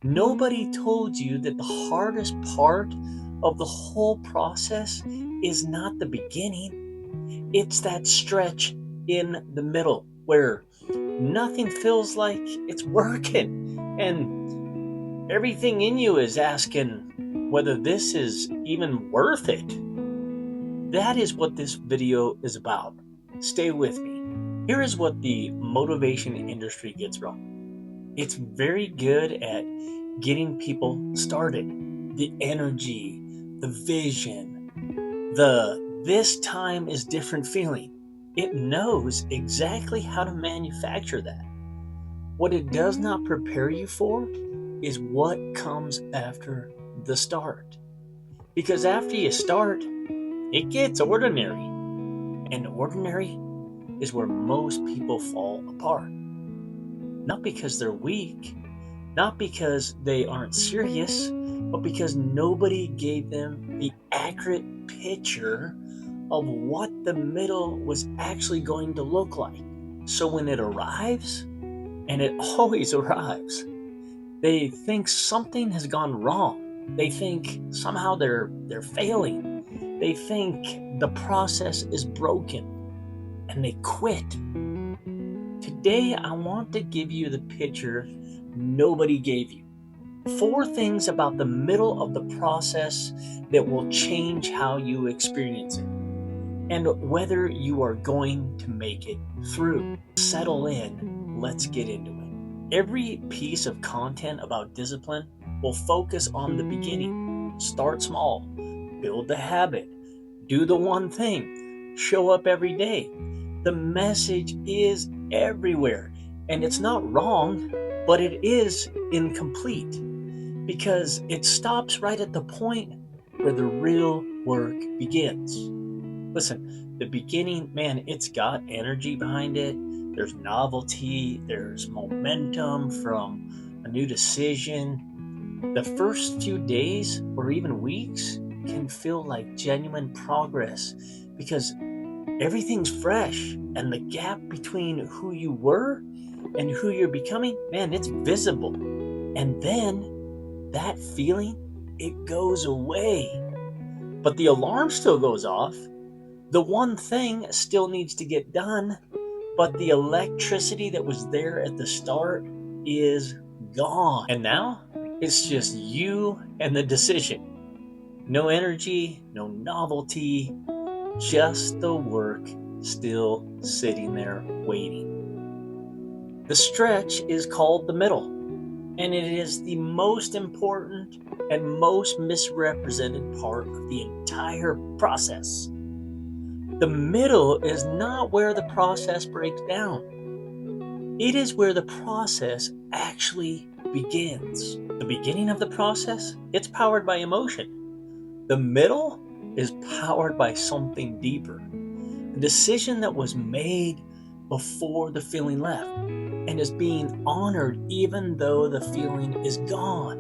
Nobody told you that the hardest part of the whole process is not the beginning. It's that stretch in the middle where nothing feels like it's working and everything in you is asking whether this is even worth it. That is what this video is about. Stay with me. Here is what the motivation industry gets wrong. It's very good at getting people started. The energy, the vision, the this time is different feeling. It knows exactly how to manufacture that. What it does not prepare you for is what comes after the start. Because after you start, it gets ordinary. And ordinary is where most people fall apart. Not because they're weak, not because they aren't serious, but because nobody gave them the accurate picture of what the middle was actually going to look like. So when it arrives, and it always arrives, they think something has gone wrong. They think somehow they're failing. They think the process is broken and they quit. Today I want to give you the picture nobody gave you. 4 things about the middle of the process that will change how you experience it and whether you are going to make it through. Settle in, let's get into it. Every piece of content about discipline will focus on the beginning. Start small, build the habit, do the one thing, show up every day. The message is everywhere, and it's not wrong, but it is incomplete because it stops right at the point where the real work begins. Listen, the beginning, man, it's got energy behind it. There's novelty, there's momentum from a new decision. The first few days or even weeks can feel like genuine progress because everything's fresh and the gap between who you were and who you're becoming, man, it's visible. And then that feeling, it goes away. But the alarm still goes off. The one thing still needs to get done, but the electricity that was there at the start is gone. And now it's just you and the decision. No energy, no novelty, just the work still sitting there waiting. The stretch is called the middle, and it is the most important and most misrepresented part of the entire process. The middle is not where the process breaks down. It is where the process actually begins. The beginning of the process, it's powered by emotion. The middle is powered by something deeper. A decision that was made before the feeling left and is being honored even though the feeling is gone.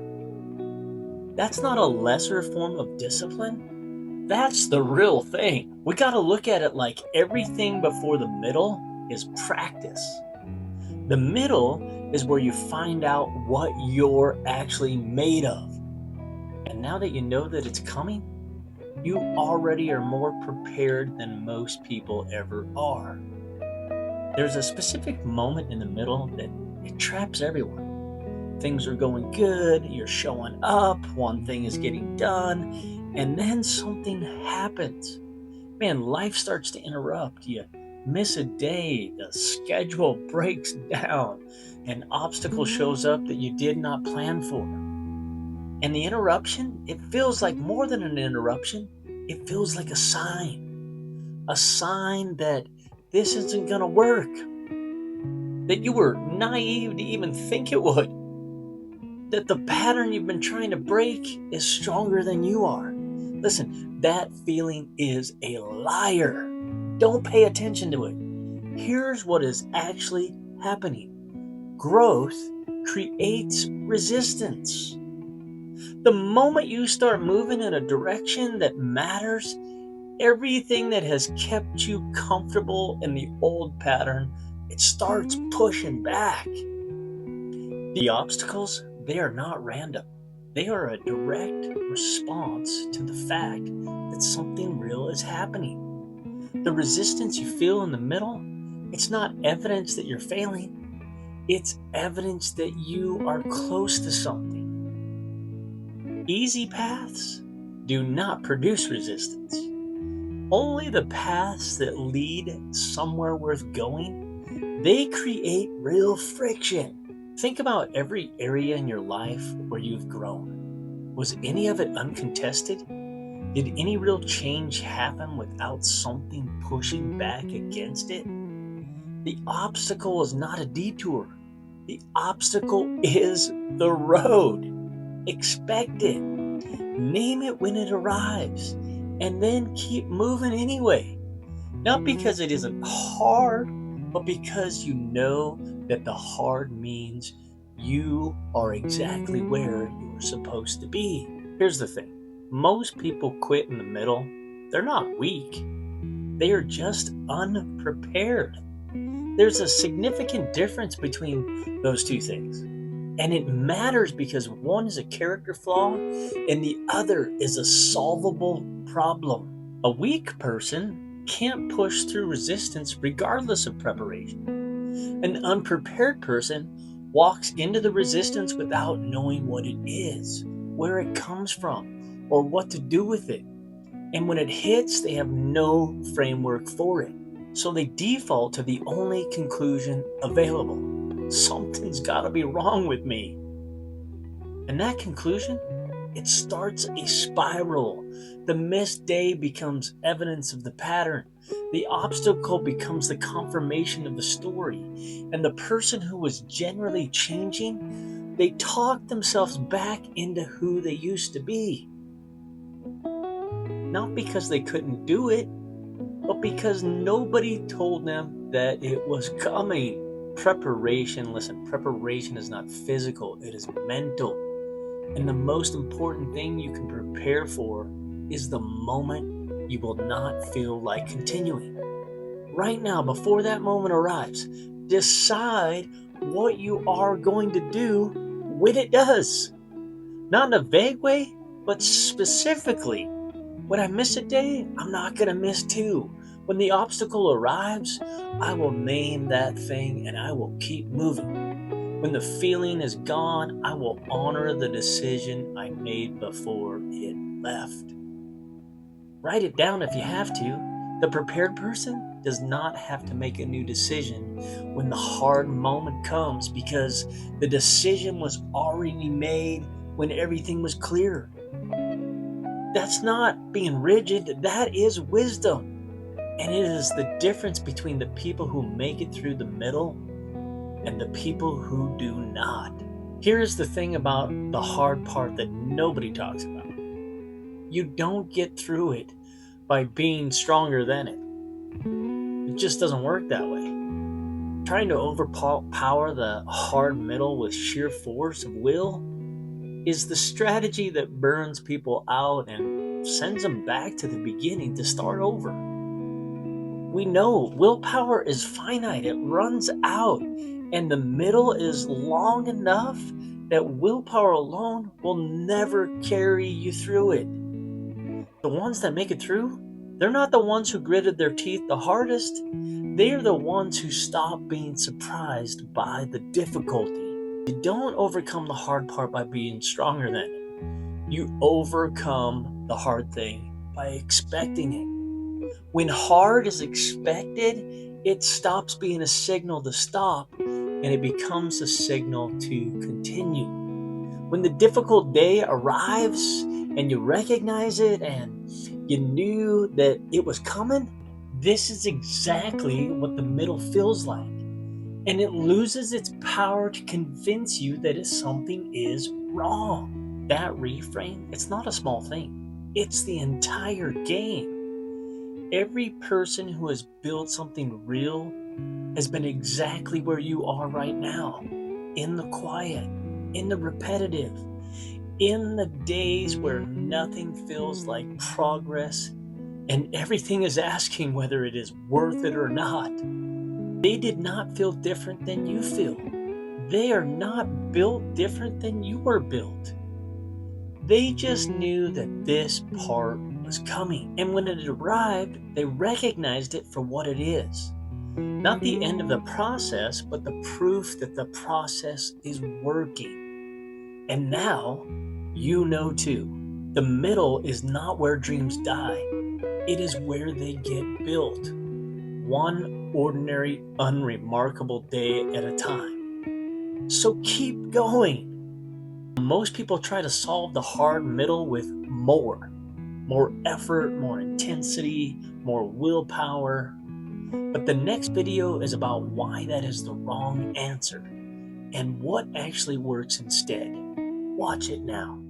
That's not a lesser form of discipline. That's the real thing. We got to look at it like everything before the middle is practice. The middle is where you find out what you're actually made of. And now that you know that it's coming, you already are more prepared than most people ever are. There's a specific moment in the middle that it traps everyone. Things are going good, you're showing up, one thing is getting done, and then something happens. Man, life starts to interrupt. You miss a day, the schedule breaks down, an obstacle shows up that you did not plan for. And the interruption, it feels like more than an interruption. It feels like a sign that this isn't going to work, that you were naive to even think it would, that the pattern you've been trying to break is stronger than you are. Listen, that feeling is a liar. Don't pay attention to it. Here's what is actually happening. Growth creates resistance. The moment you start moving in a direction that matters, everything that has kept you comfortable in the old pattern, it starts pushing back. The obstacles, they are not random. They are a direct response to the fact that something real is happening. The resistance you feel in the middle, it's not evidence that you're failing, it's evidence that you are close to something. Easy paths do not produce resistance. Only the paths that lead somewhere worth going, they create real friction. Think about every area in your life where you've grown. Was any of it uncontested? Did any real change happen without something pushing back against it? The obstacle is not a detour. The obstacle is the road. Expect it. Name it when it arrives. And then keep moving anyway. Not because it isn't hard, but because you know that the hard means you are exactly where you're supposed to be. Here's the thing. Most people quit in the middle. They're not weak. They are just unprepared. There's a significant difference between those two things. And it matters because one is a character flaw and the other is a solvable problem. A weak person can't push through resistance regardless of preparation. An unprepared person walks into the resistance without knowing what it is, where it comes from, or what to do with it. And when it hits, they have no framework for it. So they default to the only conclusion available. Something's got to be wrong with me. And that conclusion, it starts a spiral. The missed day becomes evidence of the pattern. The obstacle becomes the confirmation of the story. And the person who was generally changing, they talk themselves back into who they used to be. Not because they couldn't do it, but because nobody told them that it was coming. Preparation is not physical, it is mental. And the most important thing you can prepare for is the moment you will not feel like continuing. Right now, before that moment arrives, decide what you are going to do when it does. Not in a vague way, but specifically. When I miss a day, I'm not going to miss two. When the obstacle arrives, I will name that thing and I will keep moving. When the feeling is gone, I will honor the decision I made before it left. Write it down if you have to. The prepared person does not have to make a new decision when the hard moment comes because the decision was already made when everything was clear. That's not being rigid, that is wisdom. And it is the difference between the people who make it through the middle and the people who do not. Here's the thing about the hard part that nobody talks about. You don't get through it by being stronger than it. It just doesn't work that way. Trying to overpower the hard middle with sheer force of will is the strategy that burns people out and sends them back to the beginning to start over. We know willpower is finite, it runs out, and the middle is long enough that willpower alone will never carry you through it. The ones that make it through, they're not the ones who gritted their teeth the hardest, they are the ones who stop being surprised by the difficulty. You don't overcome the hard part by being stronger than it. You overcome the hard thing by expecting it. When hard is expected, it stops being a signal to stop and it becomes a signal to continue. When the difficult day arrives and you recognize it and you knew that it was coming, this is exactly what the middle feels like. And it loses its power to convince you that something is wrong. That reframe, it's not a small thing. It's the entire game. Every person who has built something real has been exactly where you are right now. In the quiet, in the repetitive, in the days where nothing feels like progress and everything is asking whether it is worth it or not. They did not feel different than you feel. They are not built different than you were built. They just knew that this part was coming. And when it arrived, they recognized it for what it is. Not the end of the process, but the proof that the process is working. And now you know too. The middle is not where dreams die, it is where they get built. One ordinary, unremarkable day at a time. So keep going. Most people try to solve the hard middle with more effort, more intensity, more willpower. But the next video is about why that is the wrong answer and what actually works instead. Watch it now.